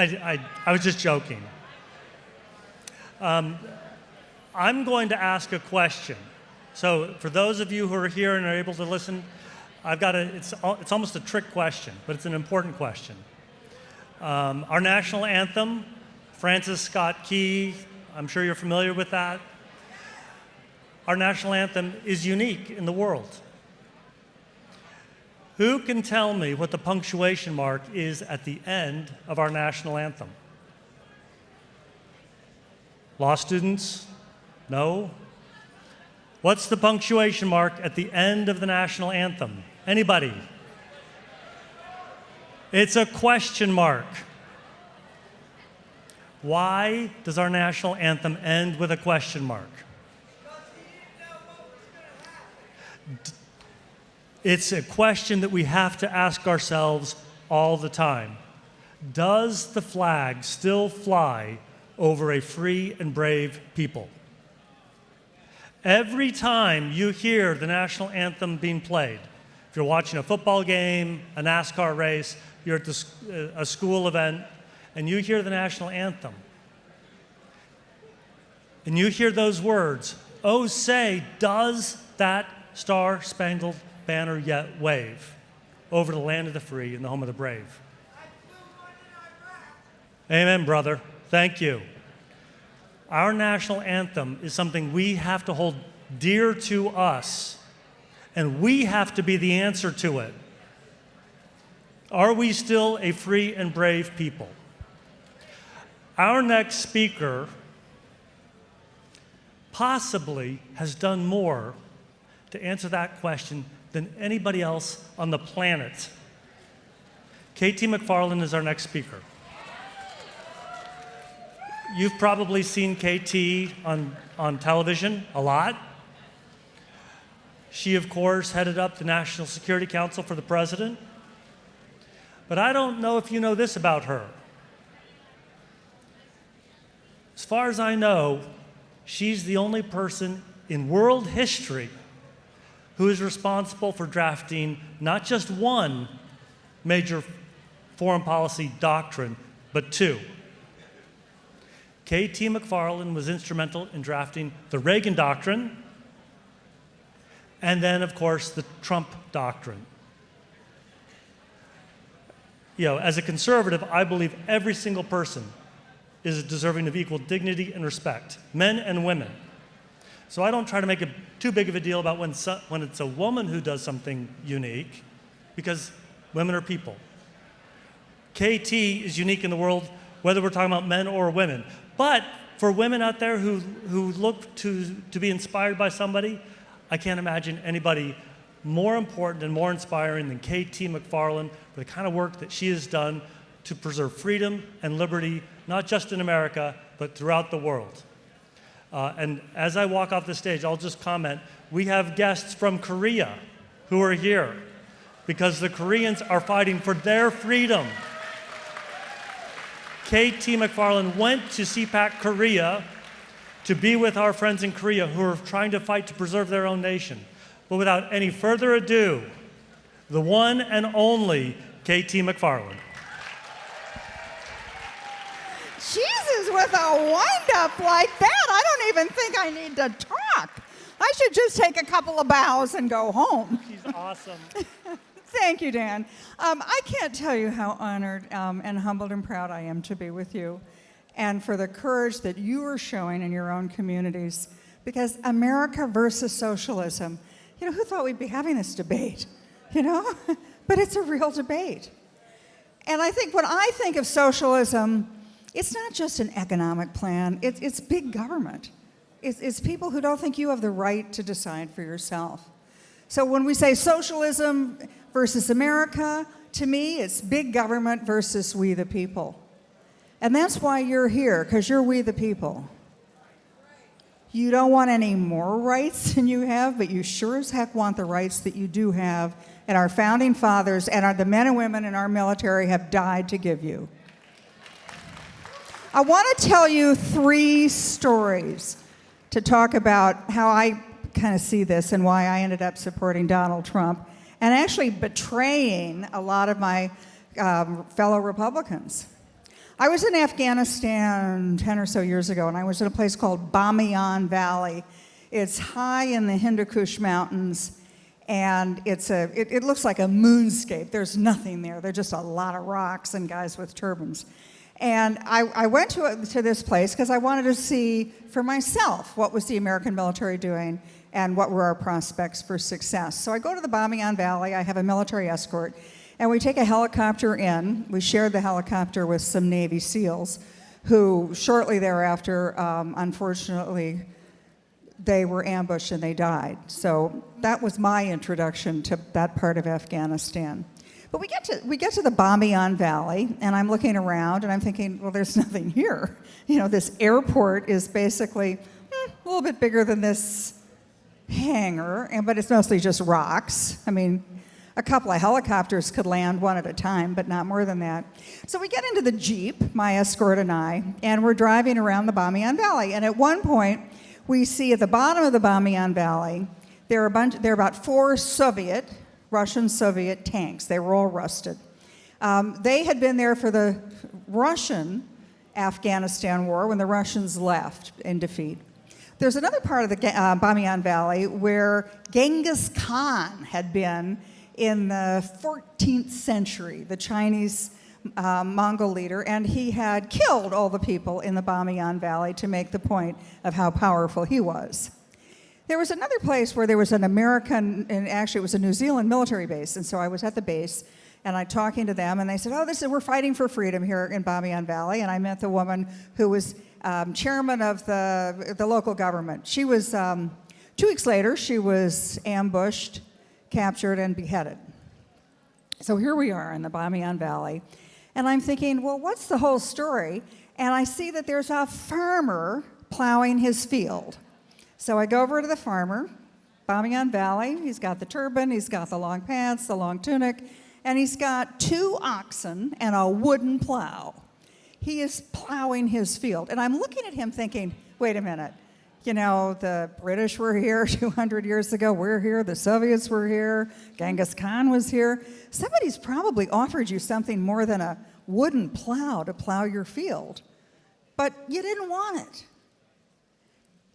I was just joking. I'm going to ask a question. So for those of you who are here and are able to listen, it's almost a trick question, but it's an important question. Our national anthem, Francis Scott Key, I'm sure you're familiar with that. Our national anthem is unique in the world. Who can tell me what the punctuation mark is at the end of our national anthem? Law students? No? What's the punctuation mark at the end of the national anthem? Anybody? It's a question mark. Why does our national anthem end with a question mark? It's a question that we have to ask ourselves all the time. Does the flag still fly over a free and brave people? Every time you hear the national anthem being played, if you're watching a football game, a NASCAR race, you're at a school event, and you hear the national anthem, and you hear those words, "Oh, say, does that star-spangled banner yet wave over the land of the free and the home of the brave?" Amen, brother. Thank you. Our national anthem is something we have to hold dear to us, and we have to be the answer to it. Are we still a free and brave people? Our next speaker possibly has done more to answer that question than anybody else on the planet. KT McFarland is our next speaker. You've probably seen KT on television a lot. She, of course, headed up the National Security Council for the President. But I don't know if you know this about her. As far as I know, she's the only person in world history who is responsible for drafting not just one major foreign policy doctrine, but two. KT McFarland was instrumental in drafting the Reagan Doctrine, and then, of course, the Trump Doctrine. You know, as a conservative, I believe every single person is deserving of equal dignity and respect, men and women. So I don't try to make too big of a deal about when it's a woman who does something unique, because women are people. KT is unique in the world, whether we're talking about men or women. But for women out there who look to be inspired by somebody, I can't imagine anybody more important and more inspiring than KT McFarland for the kind of work that she has done to preserve freedom and liberty, not just in America, but throughout the world. And as I walk off the stage, I'll just comment, we have guests from Korea who are here because the Koreans are fighting for their freedom. KT McFarland went to CPAC Korea to be with our friends in Korea who are trying to fight to preserve their own nation. But without any further ado, the one and only KT McFarland. Jesus, with a wind-up like that, I don't even think I need to talk. I should just take a couple of bows and go home. She's awesome. Thank you, Dan. I can't tell you how honored and humbled and proud I am to be with you and for the courage that you are showing in your own communities. Because America versus socialism, you know, who thought we'd be having this debate, you know? But it's a real debate. And I think when I think of socialism, it's not just an economic plan, it's big government. It's people who don't think you have the right to decide for yourself. So when we say socialism versus America, to me, it's big government versus we the people. And that's why you're here, because you're we the people. You don't want any more rights than you have, but you sure as heck want the rights that you do have, and our founding fathers and the men and women in our military have died to give you. I want to tell you 3 stories to talk about how I kind of see this and why I ended up supporting Donald Trump and actually betraying a lot of my fellow Republicans. I was in Afghanistan 10 or so years ago, and I was in a place called Bamiyan Valley. It's high in the Hindu Kush Mountains, and it looks like a moonscape. There's nothing there. There's just a lot of rocks and guys with turbans. And I went to this place because I wanted to see for myself what was the American military doing and what were our prospects for success. So I go to the Bamiyan Valley. I have a military escort. And we take a helicopter in. We shared the helicopter with some Navy SEALs who shortly thereafter, unfortunately, they were ambushed and they died. So that was my introduction to that part of Afghanistan. But we get to the Bamiyan Valley, and I'm looking around and I'm thinking, well, there's nothing here. You know, this airport is basically a little bit bigger than this hangar, but it's mostly just rocks. I mean, a couple of helicopters could land one at a time, but not more than that. So we get into the Jeep, my escort and I, and we're driving around the Bamiyan Valley. And at one point, we see at the bottom of the Bamiyan Valley, there are about 4 Russian Soviet tanks. They were all rusted. They had been there for the Russian-Afghanistan war when the Russians left in defeat. There's another part of the Bamiyan Valley where Genghis Khan had been in the 14th century, the Chinese Mongol leader, and he had killed all the people in the Bamiyan Valley to make the point of how powerful he was. There was another place where there was an American, and actually it was a New Zealand military base, and so I was at the base, and I'm talking to them, and they said, we're fighting for freedom here in Bamiyan Valley, and I met the woman who was chairman of the local government. She was, 2 weeks later, she was ambushed, captured, and beheaded. So here we are in the Bamiyan Valley, and I'm thinking, well, what's the whole story? And I see that there's a farmer plowing his field. So I go over to the farmer, Bamiyan Valley. He's got the turban, he's got the long pants, the long tunic, and he's got 2 oxen and a wooden plow. He is plowing his field. And I'm looking at him thinking, wait a minute. You know, the British were here 200 years ago. We're here. The Soviets were here. Genghis Khan was here. Somebody's probably offered you something more than a wooden plow to plow your field. But you didn't want it.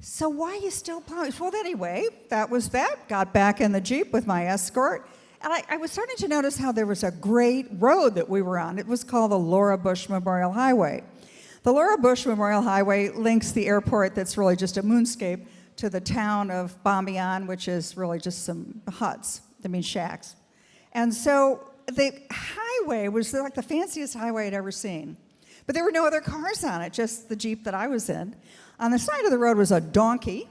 So why are you still plowing? Well, anyway, that was that. Got back in the Jeep with my escort. And I was starting to notice how there was a great road that we were on. It was called the Laura Bush Memorial Highway. The Laura Bush Memorial Highway links the airport that's really just a moonscape to the town of Bamiyan, which is really just some huts, shacks. And so the highway was like the fanciest highway I'd ever seen. But there were no other cars on it, just the Jeep that I was in. On the side of the road was a donkey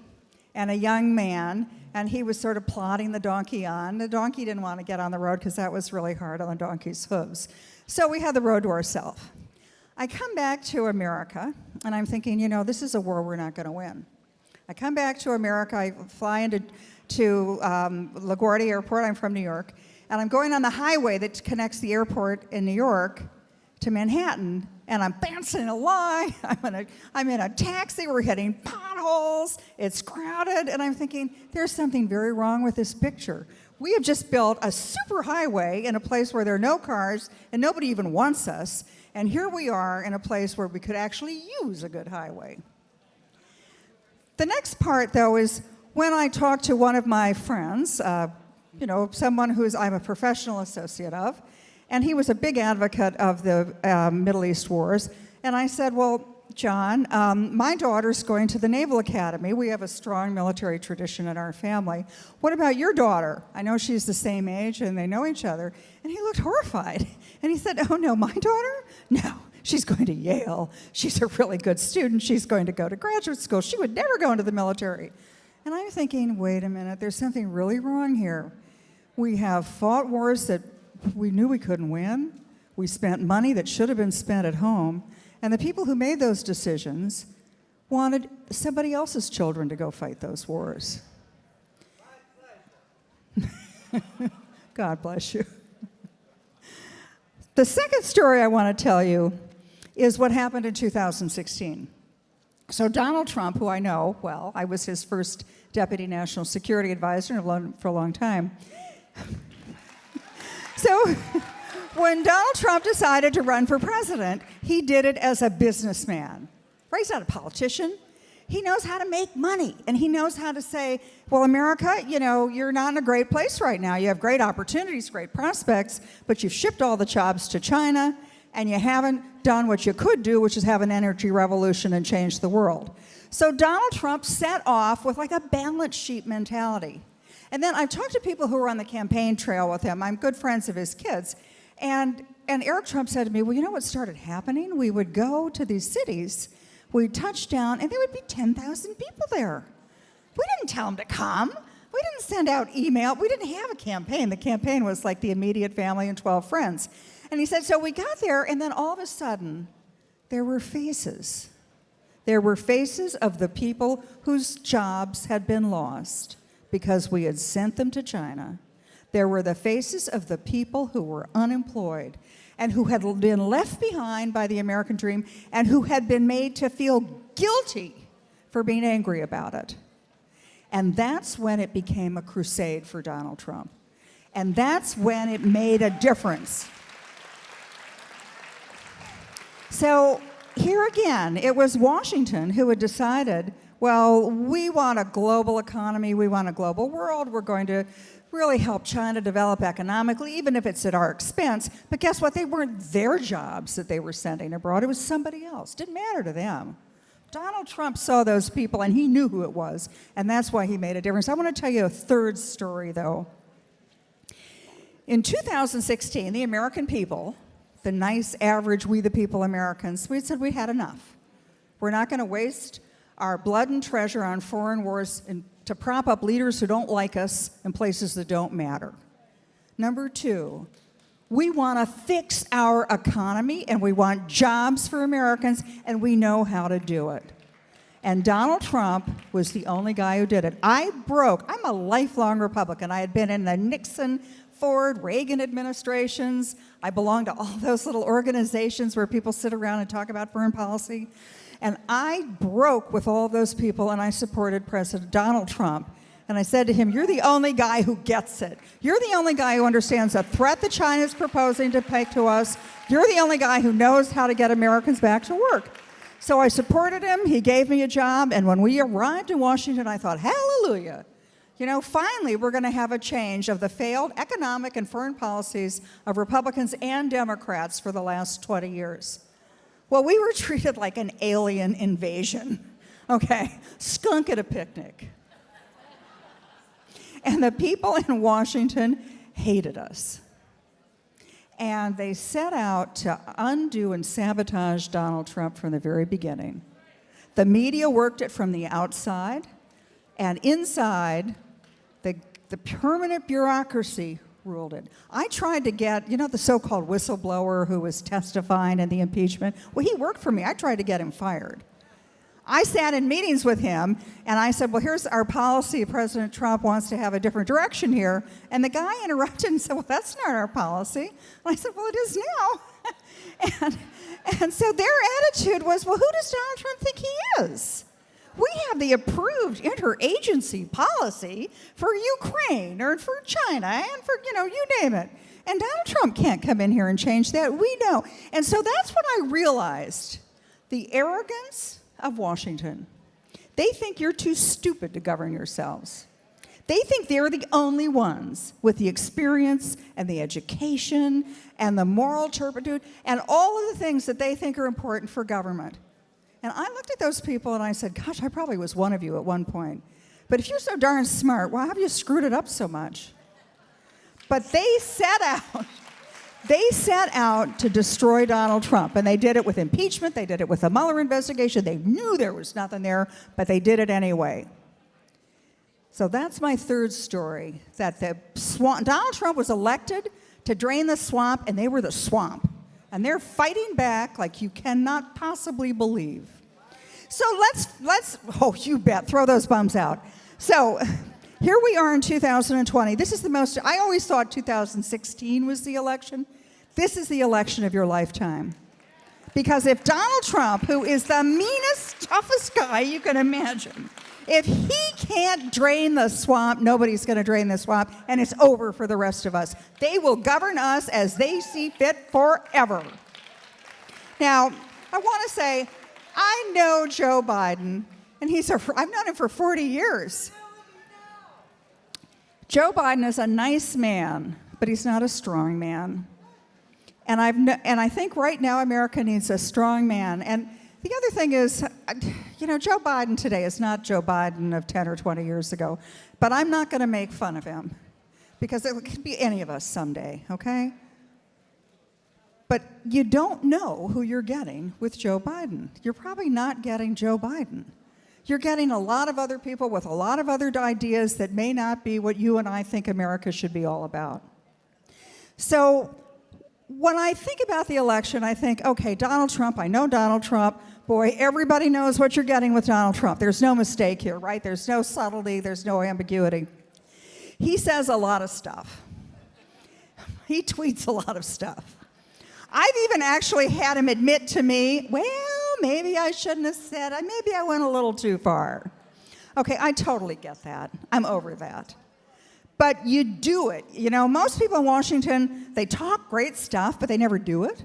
and a young man, and he was sort of plodding the donkey on. The donkey didn't want to get on the road because that was really hard on the donkey's hooves. So we had the road to ourselves. I come back to America, and I'm thinking, this is a war we're not going to win. I come back to America, I fly into LaGuardia Airport, I'm from New York, and I'm going on the highway that connects the airport in New York to Manhattan, and I'm bouncing along, I'm in a taxi, we're hitting potholes, it's crowded, and I'm thinking, there's something very wrong with this picture. We have just built a super highway in a place where there are no cars, and nobody even wants us, and here we are in a place where we could actually use a good highway. The next part, though, is when I talk to one of my friends, someone I'm a professional associate of, and he was a big advocate of the Middle East wars, and I said, well, John, my daughter's going to the Naval Academy. We have a strong military tradition in our family. What about your daughter? I know she's the same age, and they know each other. And he looked horrified. And he said, oh, no, my daughter? No, she's going to Yale. She's a really good student. She's going to go to graduate school. She would never go into the military. And I'm thinking, wait a minute, there's something really wrong here. We have fought wars that we knew we couldn't win. We spent money that should have been spent at home. And the people who made those decisions wanted somebody else's children to go fight those wars. God bless you. The second story I want to tell you is what happened in 2016. So Donald Trump, who I know well, I was his first deputy national security advisor for a long time. So When Donald Trump decided to run for president, he did it as a businessman. Right? He's not a politician. He knows how to make money, and he knows how to say, well, America, you know, you're not in a great place right now. You have great opportunities, great prospects, but you've shipped all the jobs to China, and you haven't done what you could do, which is have an energy revolution and change the world. So Donald Trump set off with like a balance sheet mentality. And then I've talked to people who were on the campaign trail with him. I'm good friends of his kids. And Eric Trump said to me, well, you know what started happening? We would go to these cities, we'd touch down, and there would be 10,000 people there. We didn't tell them to come. We didn't send out email. We didn't have a campaign. The campaign was like the immediate family and 12 friends. And he said, so we got there, and then all of a sudden, there were faces. There were faces of the people whose jobs had been lost because we had sent them to China. There were the faces of the people who were unemployed and who had been left behind by the American dream and who had been made to feel guilty for being angry about it. And that's when it became a crusade for Donald Trump. And that's when it made a difference. So here again, it was Washington who had decided, well, we want a global economy, we want a global world, we're going to really help China develop economically, even if it's at our expense. But guess what? They weren't their jobs that they were sending abroad. It was somebody else. Didn't matter to them. Donald Trump saw those people, and he knew who it was, and that's why he made a difference. I want to tell you a third story, though. In 2016, the American people, the nice, average, we the people Americans, we said we had enough. We're not going to waste our blood and treasure on foreign wars to prop up leaders who don't like us in places that don't matter. Number two, we want to fix our economy, and we want jobs for Americans, and we know how to do it. And Donald Trump was the only guy who did it. I'm a lifelong Republican. I had been in the Nixon, Ford, Reagan administrations. I belonged to all those little organizations where people sit around and talk about foreign policy. And I broke with all those people, and I supported President Donald Trump. And I said to him, you're the only guy who gets it. You're the only guy who understands the threat that China's proposing to make to us. You're the only guy who knows how to get Americans back to work. So I supported him. He gave me a job. And when we arrived in Washington, I thought, hallelujah. You know, finally, we're going to have a change of the failed economic and foreign policies of Republicans and Democrats for the last 20 years. Well, we were treated like an alien invasion, okay? Skunk at a picnic. And the people in Washington hated us. And they set out to undo and sabotage Donald Trump from the very beginning. The media worked it from the outside, and inside, the permanent bureaucracy ruled it. I tried to get, you know, the so-called whistleblower who was testifying in the impeachment. Well, he worked for me. I tried to get him fired. I sat in meetings with him, and I said, well, here's our policy. President Trump wants to have a different direction here. And the guy interrupted and said, well, that's not our policy. And I said, well, it is now. and so their attitude was, well, who does Donald Trump think he is? We have the approved interagency policy for Ukraine or for China and for, you name it. And Donald Trump can't come in here and change that. We know. And so that's when I realized the arrogance of Washington. They think you're too stupid to govern yourselves. They think they're the only ones with the experience and the education and the moral turpitude and all of the things that they think are important for government. And I looked at those people and I said, gosh, I probably was one of you at one point. But if you're so darn smart, why have you screwed it up so much? But they set out to destroy Donald Trump. And they did it with impeachment. They did it with the Mueller investigation. They knew there was nothing there, but they did it anyway. So that's my third story, that Donald Trump was elected to drain the swamp, and they were the swamp. And they're fighting back like you cannot possibly believe. So let's oh, you bet, throw those bums out. So here we are in 2020. This is the most, I always thought 2016 was the election. This is the election of your lifetime. Because if Donald Trump, who is the meanest, toughest guy you can imagine, If he can't drain the swamp, nobody's going to drain the swamp, and it's over for the rest of us. They will govern us as they see fit forever. Now, I want to say, I know Joe Biden, and I've known him for 40 years. Joe Biden is a nice man, but he's not a strong man. And I think right now America needs a strong man. And the other thing is, Joe Biden today is not Joe Biden of 10 or 20 years ago. But I'm not going to make fun of him, because it could be any of us someday, okay? But you don't know who you're getting with Joe Biden. You're probably not getting Joe Biden. You're getting a lot of other people with a lot of other ideas that may not be what you and I think America should be all about. So when I think about the election, I think, okay, Donald Trump, I know Donald Trump. Boy, everybody knows what you're getting with Donald Trump. There's no mistake here, right? There's no subtlety. There's no ambiguity. He says a lot of stuff. He tweets a lot of stuff. I've even actually had him admit to me, well, maybe I shouldn't have said, maybe I went a little too far. Okay, I totally get that. I'm over that. But you do it. Most people in Washington, they talk great stuff, but they never do it.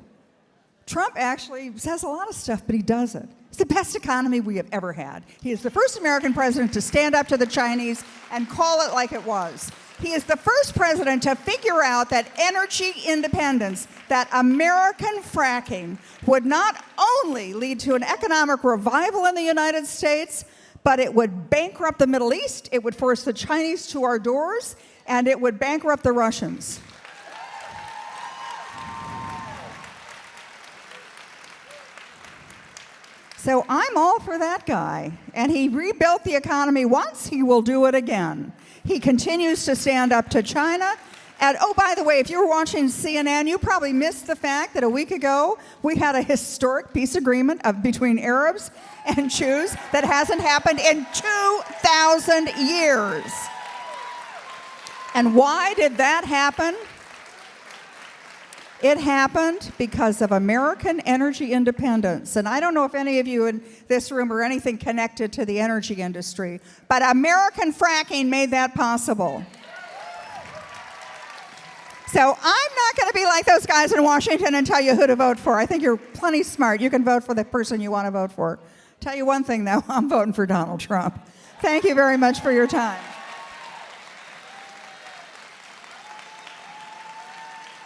Trump actually says a lot of stuff, but he does it. It's the best economy we have ever had. He is the first American president to stand up to the Chinese and call it like it was. He is the first president to figure out that energy independence, that American fracking, would not only lead to an economic revival in the United States, but it would bankrupt the Middle East, it would force the Chinese to our doors, and it would bankrupt the Russians. So I'm all for that guy. And he rebuilt the economy once, he will do it again. He continues to stand up to China. And oh, by the way, if you were watching CNN, you probably missed the fact that a week ago we had a historic peace agreement between Arabs and Jews that hasn't happened in 2,000 years. And why did that happen? It happened because of American energy independence. And I don't know if any of you in this room are anything connected to the energy industry, but American fracking made that possible. So I'm not going to be like those guys in Washington and tell you who to vote for. I think you're plenty smart. You can vote for the person you want to vote for. Tell you one thing, though, I'm voting for Donald Trump. Thank you very much for your time.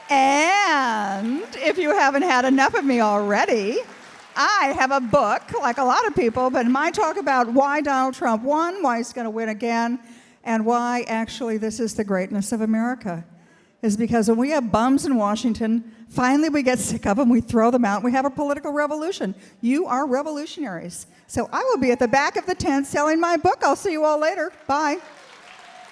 And if you haven't had enough of me already, I have a book, like a lot of people, but my talk about why Donald Trump won, why he's going to win again, and why actually this is the greatness of America. Is because when we have bums in Washington, finally we get sick of them, we throw them out, and we have a political revolution. You are revolutionaries. So I will be at the back of the tent selling my book. I'll see you all later. Bye.